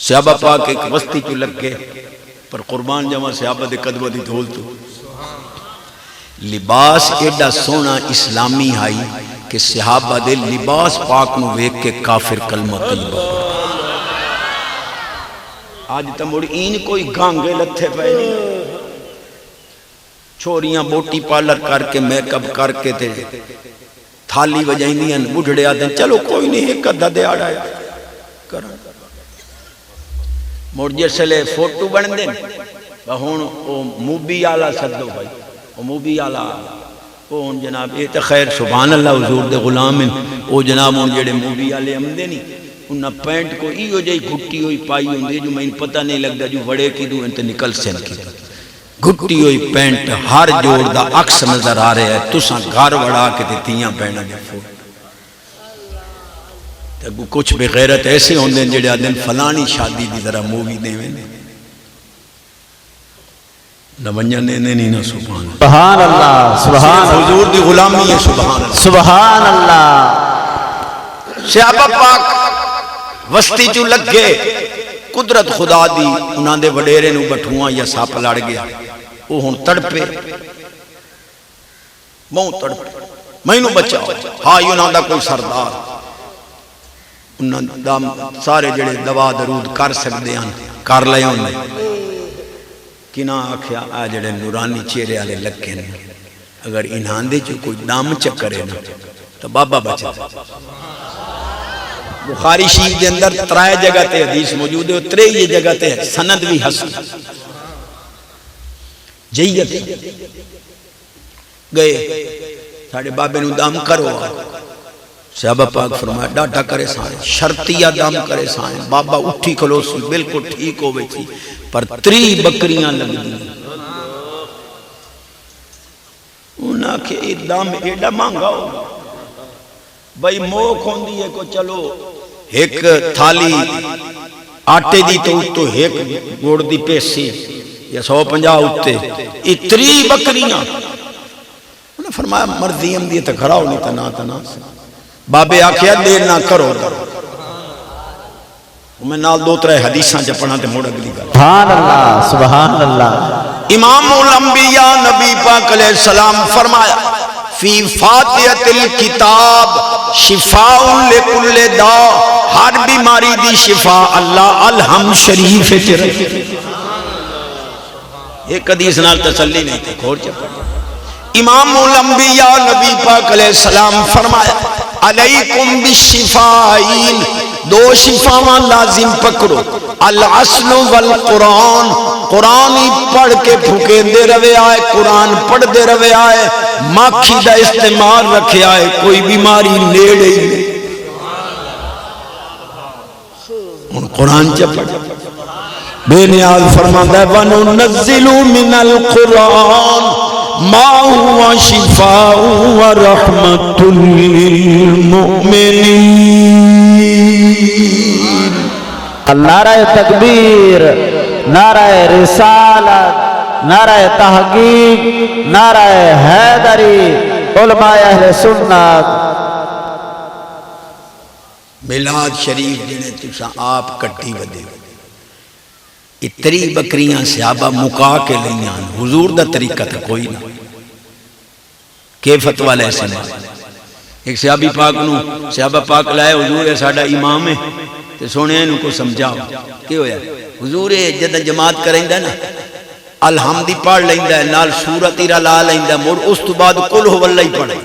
صحابہ پاک ایک وسطی چ لگ کے پر قربان جاواں صحابہ دے قدمہ دی دھول تو لباس ایڈا سونا اسلامی آئی کہ صحابہ دے لباس پاک نو ویک کے کافر کلمہ طیبہ آج تموڑ این کوئی گانگے لتھے پہ نہیں چھوڑیاں بوٹی پالر کر کے میک اپ کر کے تے تھالی وجائیں دیاں بڑھڑے آدھیں چلو کوئی نہیں ایک ادھا دے آڑا ہے کرن موڑ جیسے فوٹو بن دیں ہون او موبی آلہ صدو بھائی او موبی آلہ او ہون جناب یہ تو خیر سبحان اللہ حضور دے غلام ہیں او جناب ہون جڑے موبی آلے ہم دے نہیں انہاں پینٹ کو ایو جائی گھٹی ہوئی پائی ہوں دے جو میں پتہ نہیں لگ دا جو وڑے کی دو انتے نکل سین کی گھٹی ہوئی پینٹ ہر جوڑ دا عکس نظر آ رہے ہیں تُساں گھر وڑا کے تیتیاں پہنا دے فوٹ کچھ بے غیرت ایسے ہوں دیں جڑے آدھیں فلانی شادی دی ذرا مووی دے میں نہ ونجا نے نہیں نہ سبحان اللہ سبحان اللہ حضور دی غلامی ہے سبحان اللہ سبحان اللہ صحابہ پاک وسطی چو لگ گئے قدرت خدا دی انہاں دے وڈیرے نو بٹھواں یا ساپ لڑ گیا وہ ہن تڑپے موں تڑپے میں نو بچاؤ ہاں انہاں دا کوئی سردار انہاں دا سارے جڑے دوا درود کر سکدے ہیں کر لے انہیں کنا آکھیا آ جڑے نورانی چہرے والے لگے نے اگر انہاں دے جو کوئی دم چکرے نا تو بابا بچا بخاری شریف دے اندر ترائے جگہ تے حدیث موجود ہے ترے یہ جگہ تے سند بھی حسن جیت گئے ساڑھے بابے نو دم کرو صحابہ پاک فرمایا ڈاٹا کرے سائیں شرطیہ دم کرے سائیں بابا اٹھی کھلو سی بالکل ٹھیک ہوئے تھی پر 3 بکریاں لگ دی انہاں کہ دم ایڈا مانگا ہو بھئی موک ہوندی ہے کو چلو ایک تھالی آٹے دی تو ایک گوڑ دی پیسی یا 150 ہوتے اتری بکریاں انہوں نے فرمایا مرضی ہم دیئے تک کھڑاؤ نہیں تنا بابے آکھیا دیر نہ کرو میں نال 2-3 حدیثاں جب پڑھا تے موڑ اگلی گا سبحان اللہ سبحان اللہ امام الانبیاء نبی پاک علیہ السلام فرمایا فی فاتحۃ الکتاب شفاء لکل داء ہر بیماری دی شفا اللہ الحمد شریف چرے ایک حدیث نال تسلی نہیں تھی کھوڑ چپا امام الانبیاء نبی پاک علیہ السلام فرمایا علیکم بالشفائین 2 شفاواں لازم پکڑو العسل والقرآن قرآن ہی پڑھ کے پھکے دے روے آئے قرآن پڑھ دے روے آئے ماکھی دا استعمال رکھے آئے کوئی بیماری نیڑے ہی ان قرآن چا پڑھ بے نیاز فرماندہ ہے وَنُنَزِّلُ مِنَ الْقُرْآنِ مَا هُوَ شِفَاءٌ وَرَحْمَةٌ لِّلْمُؤْمِنِينَ نعرہ تکبیر نعرہ رسالت نعرہ تحقیق نعرہ حیدری علماء اہل سنت میلاد شریف جنہیں تُسا آپ کٹی ودے اتری بکریاں صحابہ مکا کے لیاں حضور دا طریقہ تھا کوئی نہ کیفت والے ایسے بات ایک صحابی پاک نو صحابہ پاک لائے حضور ہے ساڑھا امام ہے تو سونے انہوں کو سمجھاؤ کیا ہویا حضور ہے جدہ جماعت کریں دا نا الحمدی پڑھ لیں دا نال سورت لا لیں دا مور اس تو بعد کل ہو واللہ ہی پڑھیں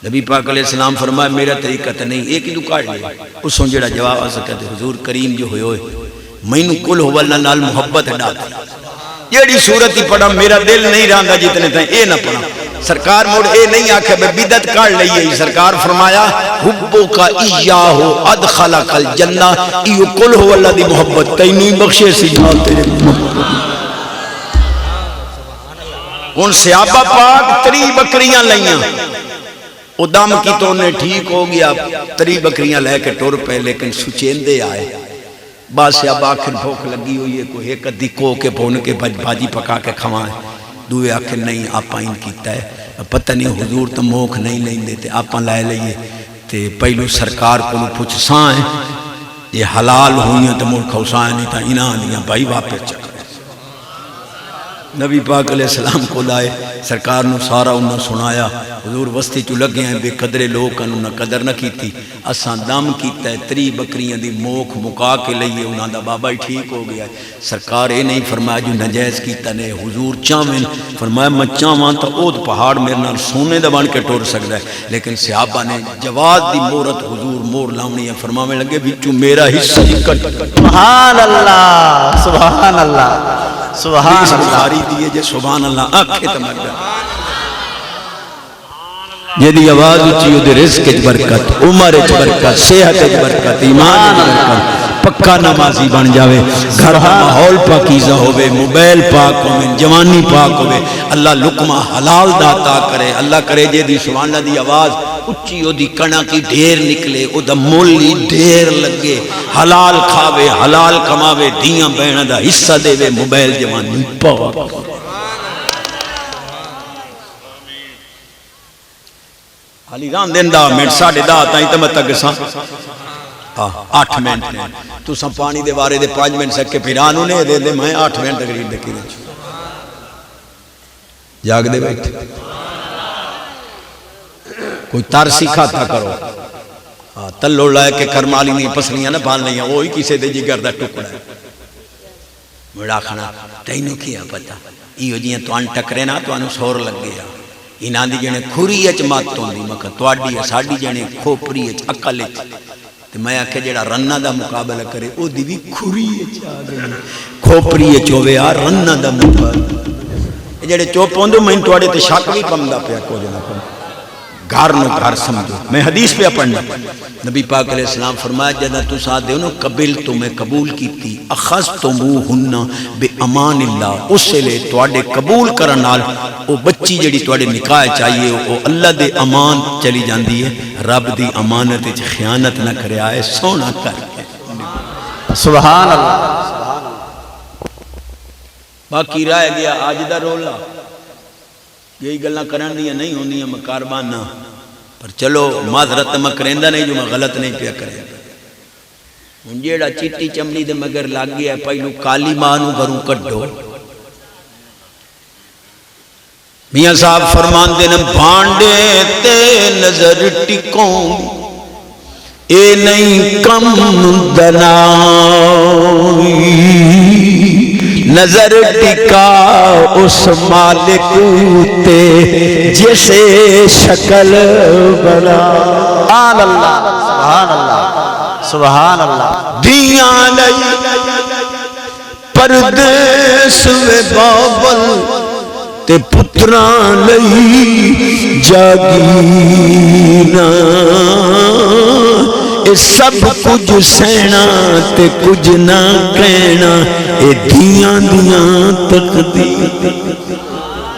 نبی پاک علیہ السلام فرمایا میرا طریقہ تھا نہیں ایک ہی تو کاٹ لیا اس سن جڑا جواب آ سکتا ہے حضور کریم جو ہوئے میں نو کل ہو واللہ نال محبت ڈاتا جیڑی صورت ہی پڑھا میرا دل نہیں رہنگا جتنے تھے اے نہ پڑھا سرکار موڑ اے نہیں آکھے بے بدت کار لئیے سرکار فرمایا حبو کا ایاہو ادخلق الجنہ ایو کل ہو اللہ دی محبت تینوی بخشے سی جان تیرے محبت ان صحابہ پاک 3 بکریاں لئیاں ادام کی تو انہیں ٹھیک ہو گیا 3 بکریاں لے کے ٹور پہ لیکن سچیندے آئے بعض صحابہ آخر بھوک لگی ہوئی ہے کوئی ایک دکھو کے پھون کے بھاجی پکا کے کھوائیں دوئے آخر نہیں آپا ان کیتا ہے پتہ نہیں حضور تو موک نہیں لیں دیتے آپا لائے لئیے تے پہلو سرکار کو پوچھ سائیں یہ حلال ہوئی ہیں تو مڑ کھوسائیں نہیں تھا انہاں دیاں بھائی واپس چکر نبی پاک علیہ السلام کو لائے سرکار نے سارا انہوں سنایا حضور وستی چو لگے ہیں بے قدرے لوگ انہوں قدر نہ کیتی اساں دم کیتا ہے 3 بکریاں دی موکھ مکا کے لئیے انہوں دا بابا ہی ٹھیک ہو گیا ہے سرکار اے نہیں فرمایا جو نجائز کیتا نے حضور چاہویں فرمایا میں چاہواں تو اوت پہاڑ میرے نال سونے دا بن کے ٹور سکتا ہے لیکن صحابہ نے جواز دی مورت حضور مور لاؤنی ہے فرماویں لگے بچو میرا حصہ کٹ سبحان اللہ سبحان اللہ سبحان اللہ بخاری دیئے جے سبحان اللہ آنکھیں تمر جائے جیدی آواز اچھی ہو دے رزق اچ برکت عمر اچ برکت صحت اچ برکت ایمان اچ برکت پکا نمازی بن جاوے گھر ماحول پاکیزہ ہوئے موبائل پاک ہوئے جوانی پاک ہوئے اللہ لقمہ حلال داتا کرے اللہ کرے جیدی سبحان اللہ دی آواز اچھی ہو دی کنا کی ڈھیر نکلے او دا مولی ڈھیر لگے حلال کھاوے حلال کماوے دیاں بہنہ دا حصہ دے وے موبائل جوانی پاک حالی ران دن دا منٹ 10:30 تائیں تو مت گساں 8 منٹ تو سا پانی دے وارے دے 5 منٹ سکے پھرانو نے دے دے میں 8 منٹ تقریر دے کی رہے جاگ دے بیٹھ کوئی تار سیکھا تھا کرو تلو لائے کہ کرمالی نہیں پسلیاں نہ بھال نہیں ہیں وہی کسے دے جگر دا ٹکڑا ہے مڑا کھانا تینو کیا پتا ایو جیاں تو ان ٹکرے نا تو انو سور لگ گیا انہاں دی جنے کھوری اچ ماتوں دی مکہ تواڈی ساڈی جنے کھوپری اچ عقل اچ تے میں آکھے جڑا رنا دا مقابلہ کرے او دی بھی کھوری اچ آ گئی کھوپری اچ ہوے آ رنا دا مقابلہ جڑے چوپ ہوندے میں تواڈے تے شک بھی کمدا پیا کو جنا کو گھر نو گھر سمجھو میں حدیث پہ پڑھنا نبی پاک علیہ السلام فرمایا جدہ تو ساتھ دے انہوں قبل تو میں قبول کی تھی اخذتموہن بے امان اللہ اس سے لے توڑے قبول کرنال وہ بچی جڑی توڑے نکاح چاہیے وہ اللہ دے امان چلی جاندی ہے رب دی امانت خیانت نہ کرے آئے سونا کر کے سبحان اللہ باقی رائے گیا آج دا رولا یہی گلنا کرن دیا نہیں ہونی میں کاربان نہ پر چلو معذرت میں کرندہ نہیں جو میں غلط نہیں پیا کرے ان جیڑا چیٹی چمنی دے مگر لگ گیا ہے پہلو کالی مانو گھروں کٹو میاں صاحب فرمان دینا بھانڈے تے نظر ٹکوں اے نہیں کم دنائی نظر ٹکا اس مالک تے جیسے شکل بنا سبحان اللہ سبحان اللہ سبحان اللہ دیاں لئی پردیس و بابل تے پتران لئی جاگینا اے سب کچھ سینا تے کچھ نہ کہنا اے دیاں دیاں تقدیر